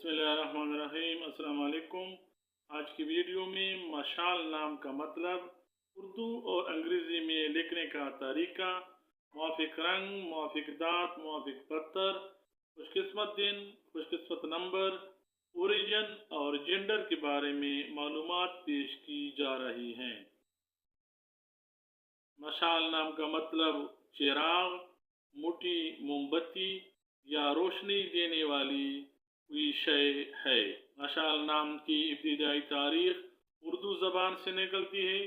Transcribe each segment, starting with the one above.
बिस्मिल्लाहिर्रहमानिर्रहीम। अस्सलाम वालेकुम। आज की वीडियो में मशाल नाम का मतलब, उर्दू और अंग्रेज़ी में लिखने का तरीका, मुआफ़िक रंग, मुआफ़िक दात, मुआफ़िक पत्थर, खुशकिस्मत दिन, खुशकिस्मत नंबर, ओरिजिन और जेंडर के बारे में मालूमात पेश की जा रही हैं। मशाल नाम का मतलब चिराग, मोटी मोमबत्ती या रोशनी देने वाली कोई शय है। मशाल नाम की इब्तिदाई तारीख उर्दू ज़बान से निकलती है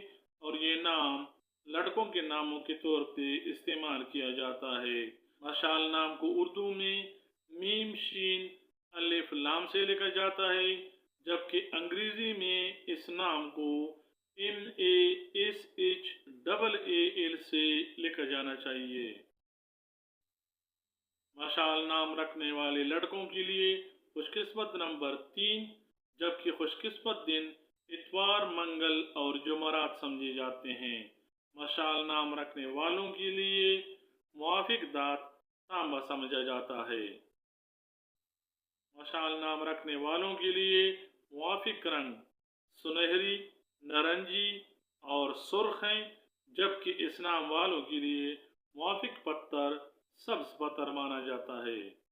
और ये नाम लड़कों के नामों के तौर पे इस्तेमाल किया जाता है। मशाल नाम को उर्दू में मीम शीन अलिफ लाम से लिखा जाता है, जबकि अंग्रेज़ी में इस नाम को MASHAAL से लिखा जाना चाहिए। मशाल नाम रखने वाले लड़कों के लिए खुशकिस्मत नंबर 3, जबकि खुशकिस्मत दिन इतवार, मंगल और जुमरात समझे जाते हैं। मशाल नाम रखने वालों के लिए मुआफ़िक दात तांबा समझा जाता है। मशाल नाम रखने वालों के लिए मुआफ़िक रंग सुनहरी, नारंगी और सुर्ख हैं, जबकि इस नाम वालों के लिए मुआफ़िक पत्थर सब्ज़ पत्थर माना जाता है।